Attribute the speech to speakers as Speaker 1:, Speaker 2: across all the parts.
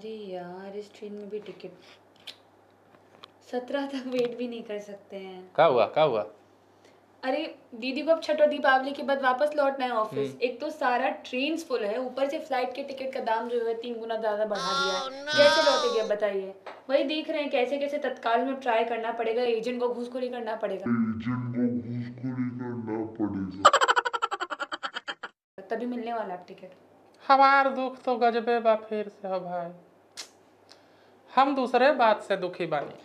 Speaker 1: अरे यार इस ट्रेन में भी टिकट 17 तक वेट भी नहीं कर सकते हैं।
Speaker 2: क्या हुआ क्या हुआ?
Speaker 1: अरे दीदी को अब छठ और दीपावली के बाद वापस लौटना है ऑफिस। एक तो सारा ट्रेन फुल है, ऊपर से फ्लाइट के टिकट का दाम जो है 3 गुना ज्यादा बढ़ा दिया है। कैसे लौटेगी अब बताइए? वही देख रहे हैं कैसे कैसे तत्काल में ट्राई करना पड़ेगा, एजेंट को घूसखोरी करना पड़ेगा, तभी मिलने वाला अब टिकट।
Speaker 2: हमार दुख तो गजबे बा फिर से हो भाई, हम दूसरे बात से दुखी बानी।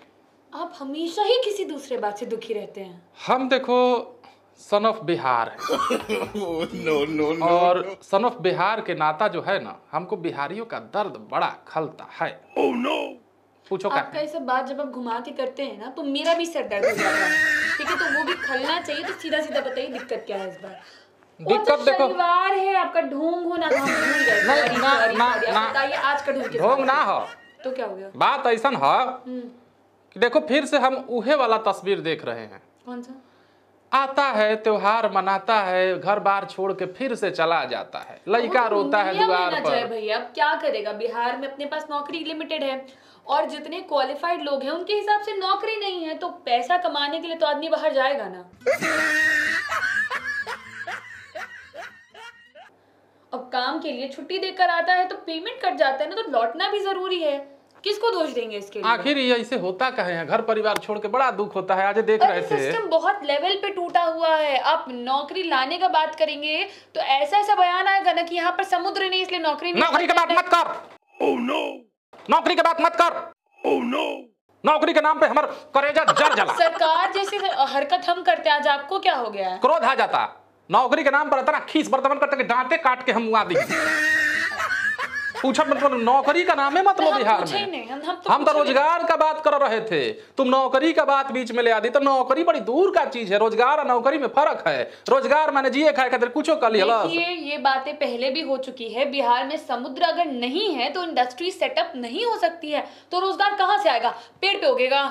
Speaker 1: आप हमेशा ही किसी दूसरे बात से दुखी रहते हैं।
Speaker 2: हम देखो सन ऑफ बिहार है no. और सन ऑफ बिहार के नाता जो है ना, हमको बिहारियों का दर्द बड़ा खलता है। no. पूछो क्या?
Speaker 1: आपका ये सब बात जब आप घुमा के करते हैं ना तो मेरा भी सर दर्द हो जाता है। ठीक है, तो वो भी खलना चाहिए। तो सीधा सीधा बताइए दिक्कत क्या है इस बार?
Speaker 2: दिक्कत देखो,
Speaker 1: शनिवार है आपका, ढोंग हो ना, हम भूल गए। बताइए आज का ढोंग
Speaker 2: ढोंग ना हो
Speaker 1: तो क्या हो गया?
Speaker 2: बात ऐसा है कि देखो फिर से हम उहे वाला तस्वीर देख रहे हैं।
Speaker 1: कौन सा?
Speaker 2: आता है त्योहार मनाता है, घर बार छोड़ के फिर से चला जाता है, लड़का रोता है द्वार पर।
Speaker 1: भैया अब क्या करेगा, बिहार में अपने पास नौकरी लिमिटेड है और जितने क्वालिफाइड लोग हैं उनके हिसाब से नौकरी नहीं है, तो पैसा कमाने के लिए तो आदमी बाहर जाएगा ना। अब काम के लिए छुट्टी देकर आता है तो पेमेंट कट जाता है ना, तो लौटना भी जरूरी है। किसको दोष देंगे इसके लिए?
Speaker 2: आखिर ये ऐसे होता कहे हैं, घर परिवार छोड़ के बड़ा दुख होता है। आज देख रहे थे
Speaker 1: सिस्टम बहुत लेवल पे टूटा हुआ है। आप नौकरी लाने का बात करेंगे तो ऐसा ऐसा बयान आएगा ना कि यहाँ पर समुद्र नहीं, इसलिए नौकरी नहीं।
Speaker 2: नौकरी की बात मत कर। oh, no. नौकरी की बात मत कर। oh, no. नौकरी के नाम पे हमारा कलेजा जल जला।
Speaker 1: सरकार जैसी हरकत हम करते हैं, आज आपको क्या हो गया है?
Speaker 2: क्रोध आ जाता। नौकरी के नाम पर इतना खीस बर्तन करते कि दांते काट के हम मुआ दी। पूछा मतलब नौकरी का नाम है मतलब बिहार में हम तो रोजगार का बात कर रहे थे, तुम नौकरी का बात बीच में ले आती। तो नौकरी बड़ी दूर का चीज है, रोजगार और नौकरी में फर्क है। रोजगार माने जिए खाए खातिर कुछ कर लिया।
Speaker 1: ये बातें पहले भी हो चुकी है। बिहार में समुद्र अगर नहीं है तो इंडस्ट्री सेटअप नहीं हो सकती है, तो रोजगार कहाँ से आएगा? पेड़ पे उगेगा।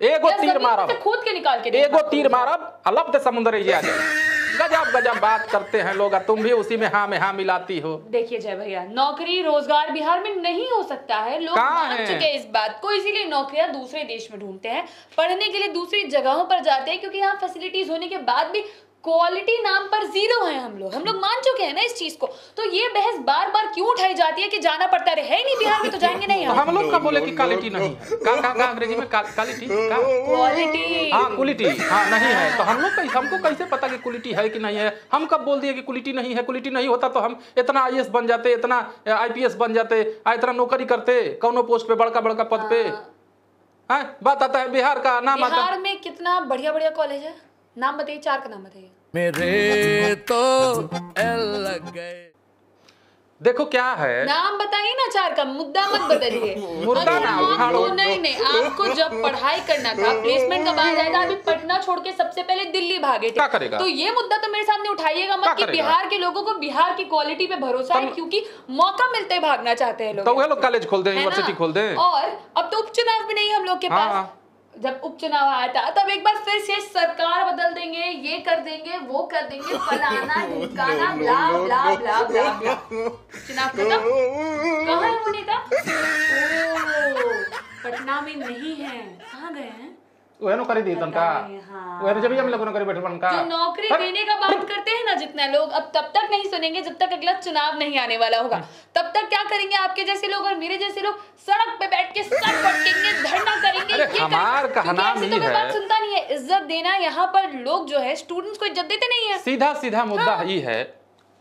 Speaker 2: एगो तीर मारब,
Speaker 1: खोद के निकाल के
Speaker 2: एगो तीर मारब अलग से समुद्र ही आ जाए। गजब गजब बात करते हैं लोग, तुम भी उसी में हाँ मिलाती हो।
Speaker 1: देखिए जय भैया, नौकरी रोजगार बिहार में नहीं हो सकता है। लोग मान चुके हैं इस बात को, इसीलिए नौकरियां दूसरे देश में ढूंढते हैं, पढ़ने के लिए दूसरी जगहों पर जाते हैं, क्योंकि यहाँ फैसिलिटीज होने के बाद भी क्वालिटी नाम पर जीरो है। हम लोग मान चुके हैं ना इस चीज को। तो ये बहस बार बार क्यों उठाई जाती है कि जाना पड़ता है? ही नहीं बिहार में तो जाएंगे नहीं।
Speaker 2: हम लोग का बोले कि क्वालिटी नहीं है, का अंग्रेजी में क्वालिटी,
Speaker 1: क्वालिटी,
Speaker 2: हाँ क्वालिटी, हाँ नहीं है। तो हम लोग हमको कैसे पता कि क्वालिटी है कि नहीं है? हम कब बोल दिए कि क्वालिटी नहीं है? क्वालिटी नहीं होता तो हम इतना IAS बन जाते, इतना IPS बन जाते, इतना नौकरी करते कौनो पोस्ट पे, बड़का बड़का पद पे। बात आता है बिहार का नाम आता है।
Speaker 1: बिहार में कितना बढ़िया बढ़िया कॉलेज है, नाम बताइए, 4 का नाम बताइए।
Speaker 3: मेरे तो लग गए।
Speaker 2: देखो क्या है,
Speaker 1: नाम बताइए ना 4 का, मुद्दा मत बदलिए।
Speaker 2: मुद्दा ना उखाड़ो।
Speaker 1: नहीं, आपको जब पढ़ाई करना था, प्लेसमेंट का बात आया था, अभी पटना छोड़ के सबसे पहले दिल्ली भागे थे।
Speaker 2: क्या करेगा?
Speaker 1: तो ये मुद्दा तो मेरे सामने उठाइएगा मत कि बिहार के लोगों को बिहार की क्वालिटी पे भरोसा है, क्योंकि मौका मिलते ही भागना चाहते हैं लोग।
Speaker 2: तो वो लोग कॉलेज खोल दें, यूनिवर्सिटी खोल दें।
Speaker 1: और अब तो उपचुनाव भी नहीं हम लोग के पास। जब उपचुनाव आया था तब एक बार फिर से सरकार बदल देंगे, ये कर देंगे, वो कर देंगे, फलाना ढिमकाना, ब्ला ब्ला ब्ला ब्ला ब्ला। चुनाव खत्म, कहाँ है वो नेता? पटना में नहीं है, कहाँ गए हैं?
Speaker 2: वो नौकरी दी तनका, वो जब भी हम लोग नौकरी बैठे बनका।
Speaker 1: जो नौकरी देने का बात करते हैं ना जितना लोग, अब तब तक नहीं सुनेंगे जब तक अगला चुनाव नहीं आने वाला होगा। तब तक क्या करेंगे आपके जैसे लोग और मेरे जैसे लोग? सड़क पे बैठ के सर पटकेंगे, धरना करेंगे।
Speaker 2: हमार कहना ही है,
Speaker 1: बात सुनता नहीं है। इज्जत देना, यहाँ पर लोग जो है स्टूडेंट्स को इज्जत देते नहीं है।
Speaker 2: सीधा मुद्दा ही है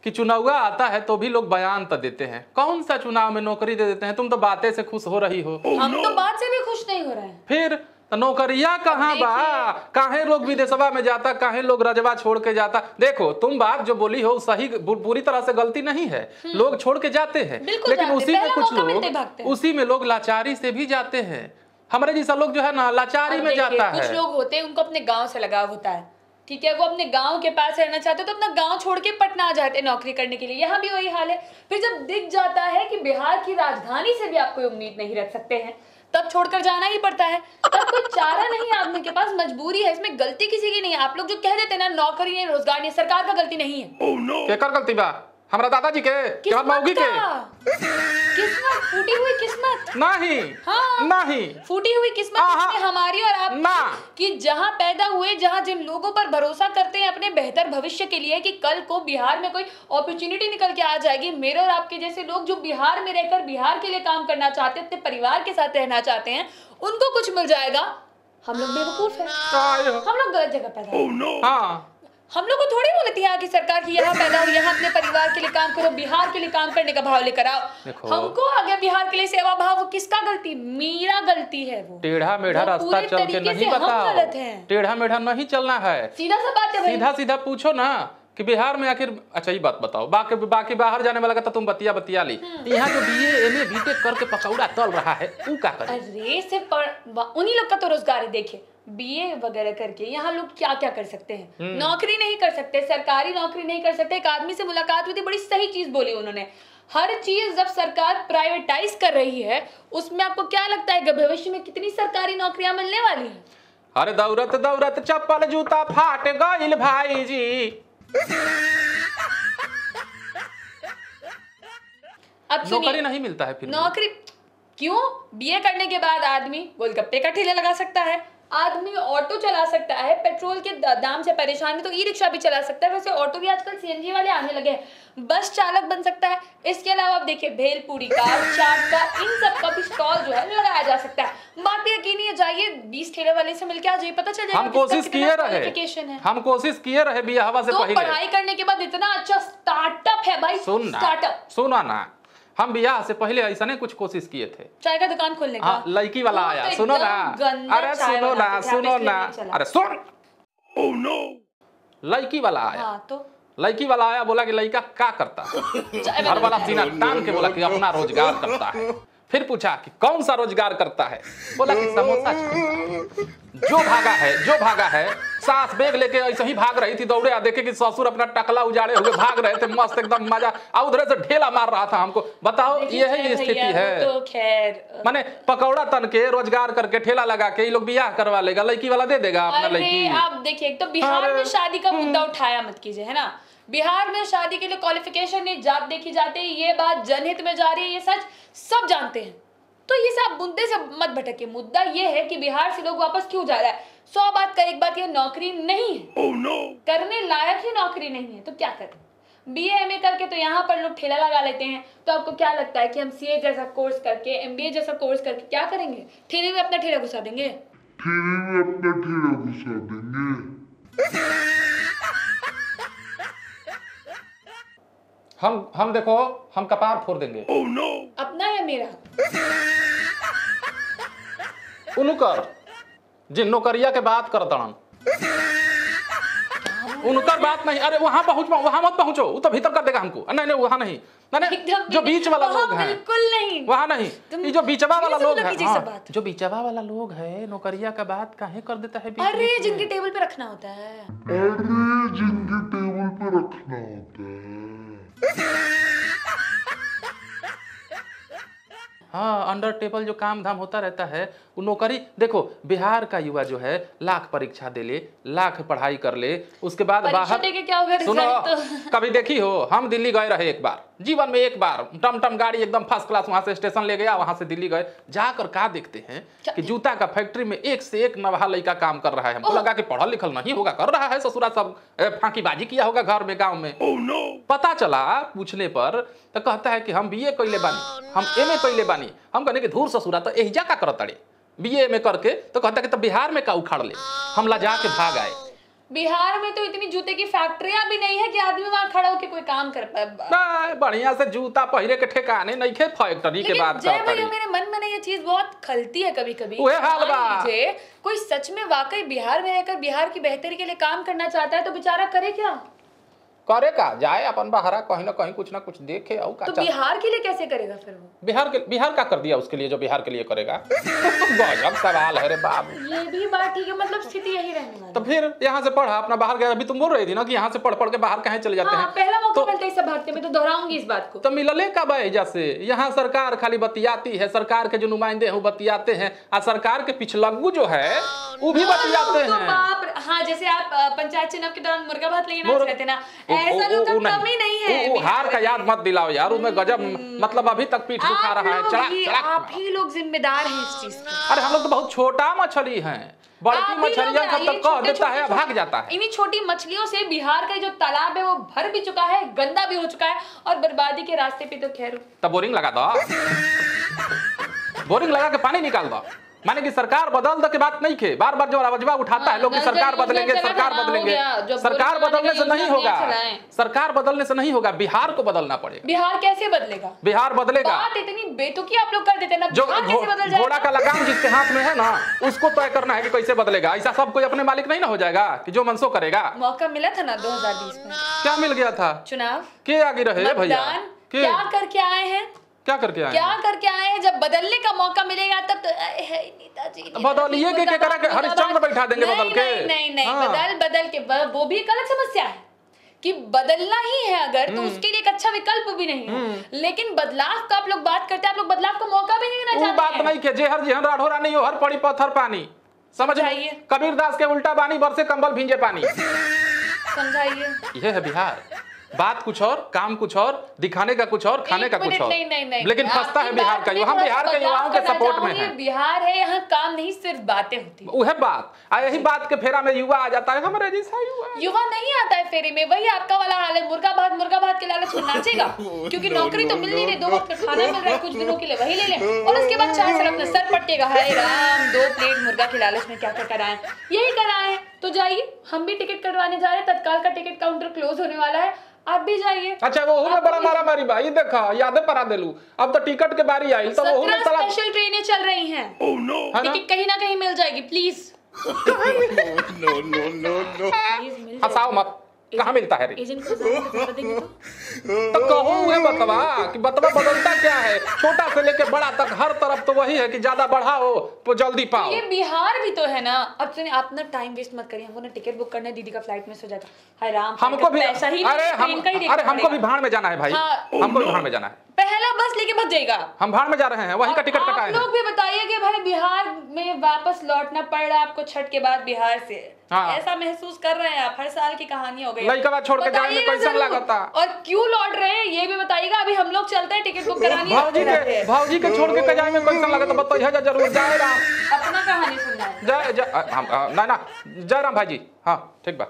Speaker 2: कि चुनाव आता है तो भी लोग बयान तो देते हैं, कौन सा चुनाव में नौकरी दे देते हैं। तुम तो बातें से खुश हो रही हो,
Speaker 1: हम तो बात से भी खुश नहीं हो रहे हैं।
Speaker 2: फिर नौकरिया कहाँ बा? काहे लोग विदेशवा में जाता, काहे लोग रजवा छोड़ के जाता? देखो तुम बात जो बोली हो सही, पूरी तरह से गलती नहीं है। लोग छोड़ के जाते हैं, लेकिन उसी में कुछ लोग, उसी में लोग लाचारी से भी जाते हैं। हमारे जैसा लोग जो है ना लाचारी में जाता है।
Speaker 1: कुछ लोग होते हैं उनको अपने गाँव से लगाव होता है, ठीक है, वो अपने गांव के पास रहना चाहते तो अपना गांव छोड़ के पटना आ जाते हैं नौकरी करने के लिए। यहाँ भी वही हाल है। फिर जब दिख जाता है कि बिहार की राजधानी से भी आप कोई उम्मीद नहीं रख सकते हैं, तब छोड़कर जाना ही पड़ता है। तब कोई चारा नहीं है आदमी के पास, मजबूरी है। इसमें गलती किसी की नहीं है। आप लोग जो कह देते हैं ना नौकरी नहीं, रोजगार नहीं, सरकार का गलती नहीं है।
Speaker 2: क्या कर गलती बा? हमारा दादाजी के मौगी के
Speaker 1: किस्मत, फूटी हुई किस्मत
Speaker 2: नहीं।
Speaker 1: हाँ,
Speaker 2: नहीं
Speaker 1: फूटी हुई किस्मत इसमें हमारी और आपकी
Speaker 2: ना
Speaker 1: कि जहां पैदा हुए, जहां जिन लोगों पर भरोसा करते हैं अपने बेहतर भविष्य के लिए कि कल को बिहार में कोई अपॉर्चुनिटी निकल के आ जाएगी, मेरे और आपके जैसे लोग जो बिहार में रहकर बिहार के लिए काम करना चाहते हैं, अपने परिवार के साथ रहना चाहते हैं, उनको कुछ मिल जाएगा। हम लोग बेवकूफ हैं, हम लोग गलत जगह पैदा हुए।
Speaker 2: हाँ,
Speaker 1: हम लोग को थोड़ी बोलती है कि सरकार की यहाँ पैदा हो, यहाँ अपने परिवार के लिए काम करो, बिहार के लिए काम करने का भाव लेकर आओ। हमको आगे बिहार के लिए सेवा भाव, किसका गलती? मेरा गलती है। वो
Speaker 2: टेढ़ा मेढ़ा रास्ता चल के नहीं बताओ, टेढ़ा मेढ़ा नहीं चलना है,
Speaker 1: सीधा सा बात है,
Speaker 2: सीधा सीधा पूछो ना कि बिहार में आखिर। अच्छा ये बात बताओ, बाकी बाहर जाने वाला का तो तुम बतिया ली, यहाँ जो BA MA BTech करके पकौड़ा तल रहा है वो क्या करे?
Speaker 1: अरे सिर्फ उन्हीं लोग का तो रोजगार है। देखिए BA वगैरह करके यहाँ लोग क्या क्या कर सकते हैं, नौकरी नहीं कर सकते, सरकारी नौकरी नहीं कर सकते। एक आदमी से मुलाकात हुई थी, बड़ी सही चीज बोली उन्होंने, हर चीज जब सरकार प्राइवेटाइज कर रही है, उसमें आपको क्या लगता है कि भविष्य में कितनी सरकारी नौकरियां मिलने वाली हैं?
Speaker 2: अरे दौड़त दौड़त चप्पल जूता फाट गइल भाई जी।
Speaker 1: अब
Speaker 2: नौकरी नहीं मिलता है फिर
Speaker 1: नौकरी क्यों? BA करने के बाद आदमी गोलगप्पे का ठेला लगा सकता है, आदमी ऑटो चला सकता है, पेट्रोल के दाम से परेशान है तो ई-रिक्शा भी चला सकता है। वैसे ऑटो भी आजकल CNG वाले आने लगे हैं, बस चालक बन सकता है। इसके अलावा आप देखिए भेलपूरी का, चाट का, इन सब का भी स्टॉल जो है लगाया जा सकता है। बात भी यकीनी है, जाइए 20 ठेले वाले से मिलके आ जाइए, पता चल जाएगा।
Speaker 2: हम कोशिश किए रहे बियाहवा से पहले,
Speaker 1: पढ़ाई करने के बाद इतना अच्छा स्टार्टअप है भाई।
Speaker 2: सुना ना, हम बियाह से पहले ऐसा नहीं कुछ कोशिश किए थे,
Speaker 1: चाय का दुकान खोलने का।
Speaker 2: लड़की वाला आया, सुनो ना, अरे सुनो ना, अरे सुन, ओह नो, लड़की वाला आया।
Speaker 1: तो
Speaker 2: लड़की वाला आया, बोला कि लड़का क्या करता है, घर वाला सीना तान के बोला कि अपना रोजगार करता है। फिर पूछा कि कौन सा रोजगार करता है, बोला कि समोसा छानता है। जो भागा है सास बैग लेके ऐसे ही भाग रही थी, दौड़े आ देखे कि ससुर अपना टकला उजाड़े हुए भाग रहे थे, मस्त एकदम मजा, और उधर से ढेला मार रहा था हमको। बताओ यही स्थिति है।
Speaker 1: तो खैर
Speaker 2: माने पकौड़ा तन के रोजगार करके ठेला लगा के ये लोग बियाह करवा लेगा, लड़की वाला दे देगा अपना लड़की।
Speaker 1: आप देखिए, एक तो बिहार में शादी का मुद्दा उठाया मत कीजिए, है ना। बिहार में शादी के लिए क्वालिफिकेशन नहीं, जात देखी जाती है, ये बात जनहित में जा रही है, ये सच सब जानते हैं। तो ये सब मुद्दे से मत भटके। मुद्दा ये है कि बिहार से लोग वापस क्यों जा रहा है। 100 बात का एक बात, ये नौकरी नहीं है, करने लायक ही नौकरी नहीं है, तो क्या करें। BA MA करके तो यहाँ पर लोग ठेला लगा लेते हैं। तो आपको क्या लगता है कि हम CA जैसा कोर्स करके, MBA जैसा कोर्स करके क्या करेंगे? ठेले में अपना ठेला घुसा देंगे।
Speaker 2: हम देखो, हम कपार फोड़ देंगे।
Speaker 1: अपना या मेरा?
Speaker 2: उनकर जिन नौकरिया के बात करतन, उनकर बात नहीं। अरे वहां मत पहुंचो, वो तो भीतर कर देगा हमको। नहीं वहां नहीं, जो बीच वाला लोग हैं,
Speaker 1: बिल्कुल नहीं,
Speaker 2: वहां नहीं। ये जो बीचवा वाला लोग है, जो बीचवा वाला लोग है, नौकरिया का बात काहे कर देता है?
Speaker 1: अरे जिनके टेबल पे रखना होता है,
Speaker 2: हाँ, अंडर टेबल जो काम धाम होता रहता है वो नौकरी। देखो बिहार का युवा जो है लाख परीक्षा दे ले, लाख पढ़ाई कर ले, उसके बाद बाहर
Speaker 1: क्या होगा?
Speaker 2: सुनो, कभी देखी हो, हम दिल्ली गए रहे एक बार, जीवन में एक बार, टम गाड़ी एकदम फर्स्ट क्लास, वहां से स्टेशन ले गया, वहां से दिल्ली गए। जाकर क्या देखते हैं कि जूता का फैक्ट्री में एक से एक नवाहा लड़का काम कर रहा है। हमको लगा कि पढ़ल लिखल नहीं होगा, कर रहा है, ससुरा सब फांकीबाजी किया होगा घर में, गाँव में। पता चला पूछने पर तो कहता है कि हम BA कैले बानी, हम MA कैले बानी। हम कहने के धूर ससुरा तो एहिजा का करत अड़े BA MA करके, तो कहता है कि तो बिहार में का उखाड़ ले। हम लजा के भाग आए।
Speaker 1: बिहार में तो इतनी जूते की फैक्ट्रियां भी नहीं है कि आदमी वहां खड़ा होकर कोई काम कर पाए।
Speaker 2: बढ़िया से जूता पहिरे के ठिकाने नहीं खे, फैक्ट्री के बात करता है।
Speaker 1: मेरे मन में ये चीज बहुत खलती है कभी-कभी।
Speaker 2: वो हाल बा,
Speaker 1: कोई सच में वाकई बिहार में रहकर बिहार की बेहतरी के लिए काम करना चाहता है तो बेचारा करे क्या? करे
Speaker 2: का जाए अपन बाहर कहीं ना कहीं कुछ ना कुछ देखे। और
Speaker 1: तो बिहार के लिए कैसे करेगा फिर वो?
Speaker 2: बिहार का कर दिया उसके लिए जो बिहार के लिए करेगा। गजब सवाल है रे बाबू।
Speaker 1: ये भी बात ठीक है, मतलब स्थिति यही रहने वाली।
Speaker 2: तो फिर यहाँ से पढ़ा अपना, बाहर गया। अभी तुम बोल रही थी ना कि यहाँ से पढ़ के बाहर कहीं चले जाते हैं।
Speaker 1: पहला मौका मिलता है सब भारतीय में, तो दोहराऊंगी इस बात को।
Speaker 2: तो मिलले का वजह से यहाँ सरकार खाली बतियाती है, सरकार के जो नुमाइंदे हैं वो बतियाते हैं, और सरकार के पिछलग्गू जो है वो भी बतियाते हैं।
Speaker 1: हाँ जैसे आप पंचायत चुनाव के दौरान मुर्गा भात लेके नाच रहे थे ना, ऐसा लोग का कमी नहीं है।
Speaker 2: हार का याद मत दिलाओ यार, उसमें गजब मतलब अभी तक पीठ दुखा रहा है। चला
Speaker 1: आप ही लोग जिम्मेदार हैं इस चीज के।
Speaker 2: अरे हम लोग तो बहुत छोटा मछली हैं, बड़की मछलियां सब तक कह देता है, भाग जाता है।
Speaker 1: इन्हीं छोटी मछलियों से बिहार का जो तालाब है वो भर भी चुका है, गंदा भी हो चुका है, और बर्बादी के रास्ते पे तो खैर।
Speaker 2: तब बोरिंग लगा दो, बोरिंग लगा के पानी निकाल दो। माने कि सरकार बदल दो की बात नहीं खे, बार बार जो आवाज़ उठाता है लोग कि सरकार बदलेंगे, सरकार बदलेंगे। सरकार बदलने से नहीं होगा, सरकार बदलने से नहीं होगा, बिहार को बदलना पड़ेगा।
Speaker 1: बिहार कैसे बदलेगा?
Speaker 2: बिहार बदलेगा।
Speaker 1: बात इतनी बेतुकी आप लोग कर देते हैं ना,
Speaker 2: जो
Speaker 1: कैसे बदल जाएगा?
Speaker 2: घोड़ा का लगाम जिसके हाथ में है ना, उसको तय करना है कि कैसे बदलेगा। ऐसा सब कोई अपने मालिक नहीं ना हो जाएगा कि जो मनसो करेगा।
Speaker 1: मौका मिला था ना 2020 में,
Speaker 2: क्या मिल गया था?
Speaker 1: चुनाव
Speaker 2: के आगे रहे भैया,
Speaker 1: क्या करके आए हैं?
Speaker 2: क्या करके आए?
Speaker 1: क्या करके आए हैं? जब बदलने का मौका मिलेगा तब तो नेताजी
Speaker 2: बदलिए के करा के हरिश्चंद्र बैठा देंगे बदल के।
Speaker 1: नहीं बदल के वो भी एक अलग समस्या है कि बदलना ही है अगर तो उसके लिए एक अच्छा विकल्प भी नहीं है। लेकिन बदलाव का आप लोग बात करते हैं, आप लोग बदलाव का मौका भी नहीं देना चाहते।
Speaker 2: बात नहीं के जे हर जेहन राढ़ो रानी हो, हर पड़ी पत्थर पानी, समझ आइए। कबीर दास के उल्टा बानी, बरसे कंबल भींजे पानी।
Speaker 1: समझाइए,
Speaker 2: यह है बिहार। बात कुछ और, काम कुछ और, दिखाने का कुछ और, खाने का कुछ और।
Speaker 1: नहीं,
Speaker 2: लेकिन फंसता है बिहार का। हम बिहार के युवाओं के सपोर्ट में हैं।
Speaker 1: बिहार है, यहाँ काम नहीं सिर्फ बातें होती है।
Speaker 2: वह बात, यही बात के फेरा में युवा आ जाता है। हमारे जैसा
Speaker 1: युवा नहीं आता है फेरे में, वही आपका वाला हाल है। मुर्गा भात के लालच में नाचेगा, क्योंकि नौकरी तो मिल नहीं रही, 2 वक्त का खाना मिल रहा है, कुछ दिनों के लिए वही ले ले, और उसके बाद 4 साल अपना सर पट्टेगा। हाय राम, 2 प्लेट मुर्गा के लालच में क्या क्या कराए, यही कराए हैं। तो जाइए, हम भी टिकट कटवाने जा रहे हैं। तत्काल का टिकट काउंटर क्लोज होने वाला है, आप भी जाइए।
Speaker 2: अच्छा, वो में बड़ा मारा मारी भाई, देखा यादें परा देलू। अब तो टिकट के बारी आई तो वो में
Speaker 1: स्पेशल ट्रेनें चल रही हैं। टिकट कहीं ना कहीं मिल जाएगी, प्लीज।
Speaker 2: नो हंसाओ मत। कहाँ मिलता है?
Speaker 1: एजेंट को
Speaker 2: तो कहो है बतवा कि बतवा बदलता क्या है, छोटा से लेके बड़ा तक हर तरफ तो वही है कि ज्यादा बढ़ाओ तो जल्दी पाओ।
Speaker 1: ये बिहार भी तो है ना। अब सुनिए, आप ना टाइम वेस्ट मत करिए, हमको ना टिकट बुक करना है, दीदी का फ्लाइट मिस हो जाएगा। हाय राम,
Speaker 2: हमको भी
Speaker 1: पैसा ही
Speaker 2: अरे हमको भी भाड़ में जाना है भाई। हमको भी भाड़ में जाना है।
Speaker 1: पहला बस लेके भग जाएगा।
Speaker 2: हम भाड़ में जा रहे हैं, वहीं का टिकट कटाए हैं।
Speaker 1: लोग भी बताइए कि भाई बिहार में वापस लौटना पड़ रहा है आपको छठ के बाद बिहार से। ऐसा महसूस कर रहे हैं आप? हर साल की कहानी हो गई।
Speaker 2: लड़का छोड़ के जाने में कैसा लगता?
Speaker 1: और क्यों लौट रहे हैं ये भी बताइएगा। अभी हम लोग चलते हैं, टिकट बुक करानी है।
Speaker 2: भाजी के छोड़ के जाने में कैसा लगता बताइए जरूर। जय राम।
Speaker 1: अपना कहानी सुनना है।
Speaker 2: जय जय राम भाई जी। हाँ ठीक बा।